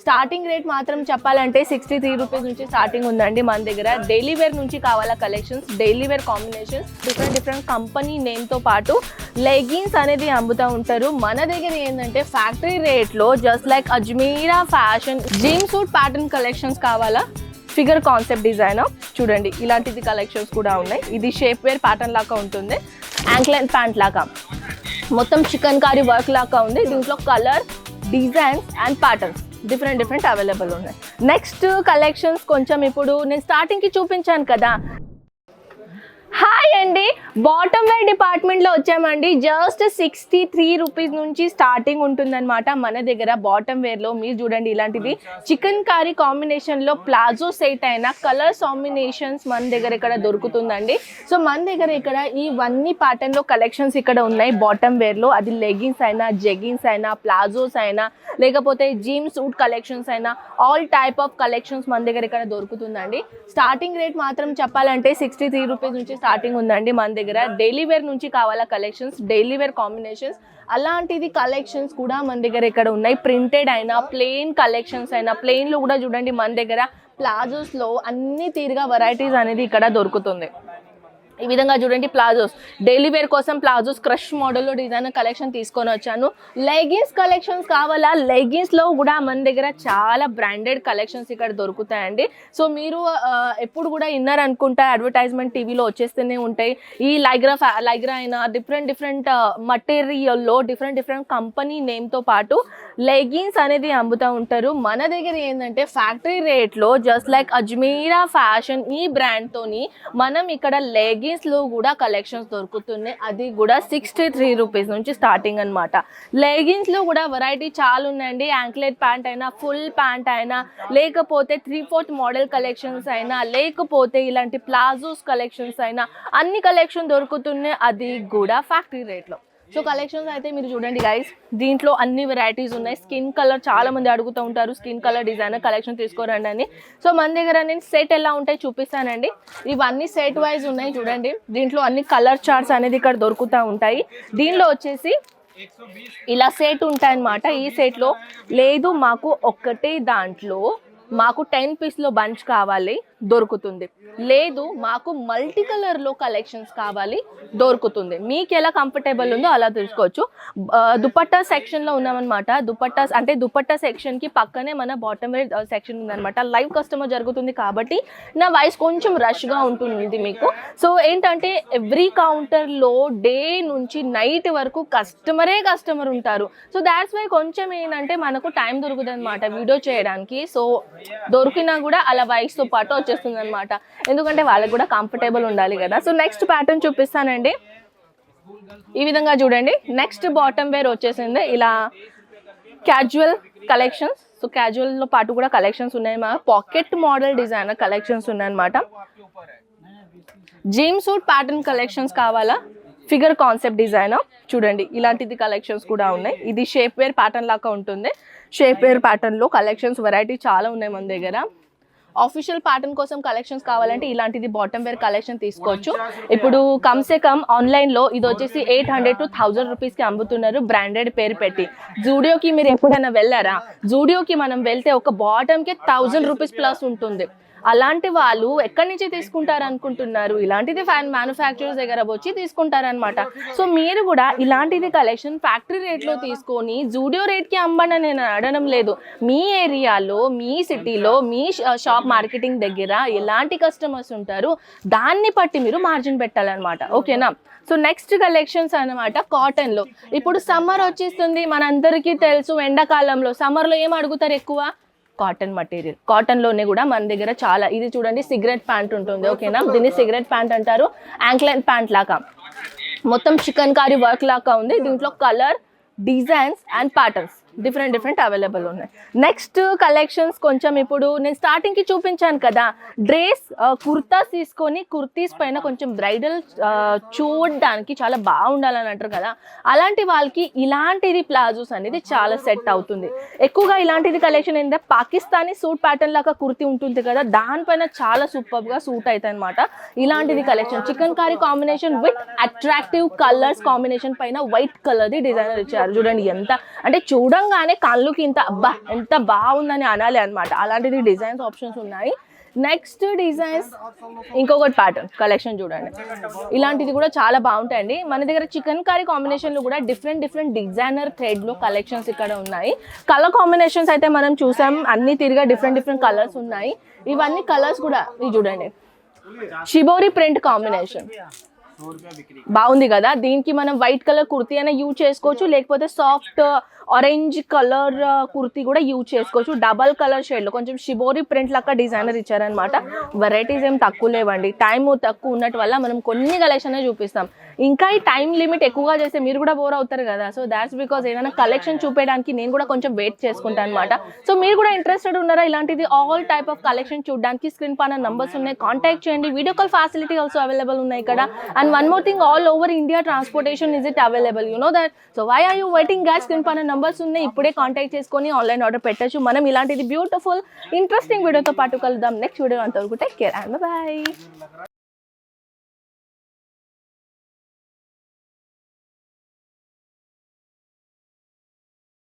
Starting rate మాత్రం చెప్పాలంటే 63 rupees నుంచి స్టార్టింగ్ ఉందండి మన దగ్గర. డైలీ వేర్ నుంచి కావాలా collections, daily wear combinations, different company నేమ్తో పాటు లెగిన్స్ అనేది అమ్ముతూ ఉంటారు. మన దగ్గర ఏంటంటే ఫ్యాక్టరీ రేట్లో just like Ajmeera fashion jean suit pattern collections కావాలా, ఫిగర్ కాన్సెప్ట్ డిజైన్ చూడండి ఇలాంటిది కలెక్షన్స్ కూడా ఉన్నాయి. ఇది షేప్ వేర్ ప్యాటర్న్ లాగా ఉంటుంది, యాంక్లెన్ ప్యాంట్ లాగా మొత్తం చికెన్ కారీ వర్క్ లాగా ఉంది. దీంట్లో colour, designs and patterns different available ఉన్నాయి. నెక్స్ట్ కలెక్షన్స్ కొంచెం ఇప్పుడు నేను స్టార్టింగ్కి చూపించాను కదా. హాయ్ అండి, బాటమ్ వేర్ డిపార్ట్మెంట్లో వచ్చామండి. జస్ట్ 63 రూపీస్ నుంచి స్టార్టింగ్ ఉంటుందన్నమాట మన దగ్గర. బాటమ్ వేర్లో మీరు చూడండి ఇలాంటిది చికెన్ కారీ కాంబినేషన్లో ప్లాజో సెట్ అయినా కలర్స్ కాంబినేషన్స్ మన దగ్గర ఇక్కడ దొరుకుతుందండి. సో మన దగ్గర ఇక్కడ ఇవన్నీ ప్యాటర్న్లో కలెక్షన్స్ ఇక్కడ ఉన్నాయి బాటమ్ వేర్లో. అది లెగిన్స్ అయినా, జెగిన్స్ అయినా, ప్లాజోస్ అయినా, లేకపోతే జీమ్ సూట్ కలెక్షన్స్ అయినా, ఆల్ టైప్ ఆఫ్ కలెక్షన్స్ మన దగ్గర ఇక్కడ దొరుకుతుందండి. స్టార్టింగ్ రేట్ మాత్రం చెప్పాలంటే 63 రూపీస్ నుంచి స్టార్టింగ్ ఉందండి మన దగ్గర. డైలీ వేర్ నుంచి కావాలా కలెక్షన్స్, డైలీ వేర్ కాంబినేషన్స్, అలాంటిది కలెక్షన్స్ కూడా మన దగ్గర ఇక్కడ ఉన్నాయి. ప్రింటెడ్ అయినా, ప్లెయిన్ కలెక్షన్స్ అయినా, ప్లెయిన్లో కూడా చూడండి మన దగ్గర ప్లాజోస్లో అన్ని తీరుగా వెరైటీస్ అనేది ఇక్కడ దొరుకుతుంది. ఈ విధంగా చూడండి ప్లాజోస్, డైలీ వేర్ కోసం ప్లాజోస్ క్రష్ మోడల్లో డిజైన్ కలెక్షన్ తీసుకొని వచ్చాను. లెగిన్స్ కలెక్షన్స్ కావాలా, లెగిన్స్లో కూడా మన దగ్గర చాలా బ్రాండెడ్ కలెక్షన్స్ ఇక్కడ దొరుకుతాయండి. సో మీరు ఎప్పుడు కూడా ఇన్నర్ అనుకుంటా అడ్వర్టైజ్మెంట్ టీవీలో వచ్చేస్తూనే ఉంటాయి. ఈ లైగ్రా అయినా డిఫరెంట్ మటీరియల్లో డిఫరెంట్ కంపెనీ నేమ్తో పాటు లెగిన్స్ అనేది అమ్ముతూ ఉంటారు. మన దగ్గర ఏంటంటే ఫ్యాక్టరీ రేట్లో జస్ట్ లైక్ అజ్మీరా ఫ్యాషన్ ఈ బ్రాండ్తోని మనం ఇక్కడ లెగిన్స్లో కూడా కలెక్షన్స్ దొరుకుతున్నాయి. అది కూడా 63 రూపీస్ నుంచి స్టార్టింగ్ అనమాట. లెగిన్స్లో కూడా వెరైటీ చాలా ఉన్నాయండి. యాంక్లెట్ ప్యాంట్ అయినా, ఫుల్ ప్యాంట్ అయినా, లేకపోతే 3/4 మోడల్ కలెక్షన్స్ అయినా, లేకపోతే ఇలాంటి ప్లాజోస్ కలెక్షన్స్ అయినా అన్ని కలెక్షన్ దొరుకుతున్నాయి. అది కూడా ఫ్యాక్టరీ రేట్లో. సో కలెక్షన్స్ అయితే మీరు చూడండి గైస్, దీంట్లో అన్ని వెరైటీస్ ఉన్నాయి. స్కిన్ కలర్ చాలా మంది అడుగుతూ ఉంటారు, స్కిన్ కలర్ డిజైనర్ కలెక్షన్ తీసుకోరండి అని. సో మన దగ్గర నేను సెట్ ఎలా ఉంటాయి చూపిస్తానండి. ఇవన్నీ సెట్ వైజ్ ఉన్నాయి చూడండి. దీంట్లో అన్ని కలర్ చార్ట్స్ అనేది ఇక్కడ దొరుకుతూ ఉంటాయి. దీనిలో వచ్చేసి ఇలా సెట్ ఉంటాయి అన్నమాట. ఈ సెట్లో లేదు మాకు ఒక్కటే దాంట్లో మాకు 10 పీస్లో బంచ్ కావాలి దొరుకుతుంది, లేదు మాకు మల్టీ కలర్లో కలెక్షన్స్ కావాలి దొరుకుతుంది. మీకు ఎలా కంఫర్టబుల్ ఉందో అలా తీసుకోవచ్చు. దుపట్టా సెక్షన్లో ఉన్నామన్నమాట. దుపట్టా సెక్షన్కి పక్కనే మన బాటమ్ వేర్ సెక్షన్ ఉందన్నమాట. లైవ్ కస్టమర్ జరుగుతుంది కాబట్టి నా వాయిస్ కొంచెం రష్గా ఉంటుంది మీకు. సో ఏంటంటే ఎవ్రీ కౌంటర్లో డే నుంచి నైట్ వరకు కస్టమర్ ఉంటారు. సో దాట్స్ వై కొంచెం ఏంటంటే మనకు టైం దొరుకుతుంది అనమాట వీడియో చేయడానికి. సో దొరికినా కూడా అలా వాయిస్తో పాటు వచ్చేస్తుంది అనమాట, ఎందుకంటే వాళ్ళకి కూడా కంఫర్టబుల్ ఉండాలి కదా. సో నెక్స్ట్ ప్యాటర్న్ చూపిస్తానండి. ఈ విధంగా చూడండి. నెక్స్ట్ బాటమ్ వేర్ వచ్చేసింది ఇలా క్యాజువల్ కలెక్షన్స్. సో క్యాజువల్లో పాటు కూడా కలెక్షన్స్ ఉన్నాయి. మా పాకెట్ మోడల్ డిజైనర్ కలెక్షన్స్ ఉన్నాయన్నమాట. జీమ్ సూట్ ప్యాటర్న్ కలెక్షన్స్ కావాలా, ఫిగర్ కాన్సెప్ట్ డిజైనర్ చూడండి ఇలాంటిది కలెక్షన్స్ కూడా ఉన్నాయి. ఇది షేప్ వేర్ ప్యాటర్న్ లాగా ఉంటుంది. షేప్ వేర్ ప్యాటర్న్లో కలెక్షన్స్ వెరైటీ చాలా ఉన్నాయి మన దగ్గర. ఆఫీషియల్ ప్యాటర్న్ కోసం కలెక్షన్స్ కావాలంటే ఇలాంటిది బాటమ్ వేర్ కలెక్షన్ తీసుకోవచ్చు. ఇప్పుడు కమ్సే కమ్ ఆన్లైన్లో ఇది వచ్చేసి 800 to 1000 రూపీస్కి అమ్ముతున్నారు బ్రాండెడ్ పేరు పెట్టి. జూడియోకి మీరు ఎప్పుడైనా వెళ్ళారా? జూడియోకి మనం వెళ్తే ఒక బాటమ్కి 1000 రూపీస్ ప్లస్ ఉంటుంది. అలాంటి వాళ్ళు ఎక్కడి నుంచి తీసుకుంటారు అనుకుంటున్నారు? ఇలాంటిది మ్యానుఫ్యాక్చరర్స్ దగ్గర వచ్చి తీసుకుంటారనమాట. సో మీరు కూడా ఇలాంటిది కలెక్షన్ ఫ్యాక్టరీ రేట్లో తీసుకొని జూడియో రేట్కి అమ్మని నేను అనడం లేదు. మీ ఏరియాలో, మీ సిటీలో, మీ షాప్ మార్కెటింగ్ దగ్గర ఎలాంటి కస్టమర్స్ ఉంటారు దాన్ని బట్టి మీరు మార్జిన్ పెట్టాలన్నమాట. ఓకేనా? సో నెక్స్ట్ కలెక్షన్స్ అనమాట కాటన్లో. ఇప్పుడు సమ్మర్ వచ్చేస్తుంది, మనందరికీ తెలుసు. ఎండాకాలంలో సమ్మర్లో ఏం అడుగుతారు ఎక్కువ? Cotton material. కాటన్లోనే కూడా మన దగ్గర చాలా, ఇది చూడండి సిగరెట్ ప్యాంట్ ఉంటుంది. ఓకేనా? దీన్ని సిగరెట్ ప్యాంట్ అంటారు. యాంక్లెన్ ప్యాంట్ లాగా మొత్తం చికెన్ కారీ వర్క్ లాగా ఉంది. దీంట్లో colour, designs and patterns different available ఉన్నాయి. నెక్స్ట్ కలెక్షన్స్ కొంచెం ఇప్పుడు నేను స్టార్టింగ్కి చూపించాను కదా, డ్రెస్ కుర్తాస్ తీసుకొని కుర్తీస్ పైన కొంచెం బ్రైడల్ చూడడానికి చాలా బాగుండాలని అంటారు కదా, అలాంటి వాళ్ళకి ఇలాంటిది ప్లాజోస్ అనేది చాలా సెట్ అవుతుంది. ఎక్కువగా ఇలాంటిది కలెక్షన్ ఏంటంటే పాకిస్తానీ సూట్ ప్యాటర్న్ లాగా కుర్తీ ఉంటుంది కదా, దానిపైన చాలా సూపర్గా సూట్ అవుతాయి అనమాట. ఇలాంటిది collection chikankari combination with attractive colours combination పైన వైట్ కలర్ది డిజైనర్ ఇచ్చారు. చూడండి ఎంత అంటే చూడంగానే కళ్ళుకి ఇంత అబ్బా ఎంత బాగుందని అనాలి అనమాట. అలాంటిది డిజైన్స్ ఆప్షన్స్ ఉన్నాయి. నెక్స్ట్ డిజైన్స్ ఇంకొకటి ప్యాటర్న్ కలెక్షన్ చూడండి, ఇలాంటిది కూడా చాలా బాగుంటాయండి. మన దగ్గర చికెన్ కర్రీ కాంబినేషన్లో కూడా డిఫరెంట్ డిజైనర్ థ్రెడ్లో కలెక్షన్స్ ఇక్కడ ఉన్నాయి. కలర్ కాంబినేషన్స్ అయితే మనం చూసాం, అన్ని తిరిగా డిఫరెంట్ కలర్స్ ఉన్నాయి. ఇవన్నీ కలర్స్ కూడా ఇది చూడండి, షిబోరి ప్రింట్ కాంబినేషన్ బాగుంది కదా. దీనికి మనం వైట్ కలర్ కుర్తీ అయినా యూజ్ చేసుకోవచ్చు, లేకపోతే సాఫ్ట్ ఆరెంజ్ కలర్ కుర్తీ కూడా యూజ్ చేసుకోవచ్చు. డబల్ కలర్ షేడ్లో కొంచెం షిబోరి ప్రింట్ లాగా డిజైనర్ ఇచ్చారనమాట. వెరైటీస్ ఏం తక్కువ లేవండి, టైం తక్కువ ఉన్నట్టు వల్ల మనం కొన్ని కలెక్షన్ చూపిస్తాం. ఇంకా ఈ టైం లిమిట్ ఎక్కువగా చేస్తే మీరు కూడా బోర్ అవుతారు కదా. సో దాట్స్ బికాస్ ఏదైనా కలెక్షన్ చూపించడానికి నేను కూడా కొంచెం వెయిట్ చేసుకుంటాను అనమాట. సో మీరు కూడా ఇంట్రెస్టెడ్ ఉన్నారా ఇలాంటిది ఆల్ టైప్ ఆఫ్ కలెక్షన్ చూడడానికి? స్క్రీన్ పైన నంబర్స్ ఉన్నాయి, కాంటాక్ట్ చేయండి. Video call facility also available ఉన్నాయి ఇక్కడ. And one more thing, all over India transportation is it available, you know that. So why are you waiting guys? Screen పైన numbers ఉన్నాయి, ఇప్పుడే contact చేసుకొని online order పెట్టచ్చు. మనం ఇలాంటిది బ్యూటిఫుల్ ఇంట్రెస్టింగ్ వీడియోతో పాటు కలుద్దాం నెక్స్ట్ వీడియో. అంతవరకు టేక్ కేర్ అండ్ బై.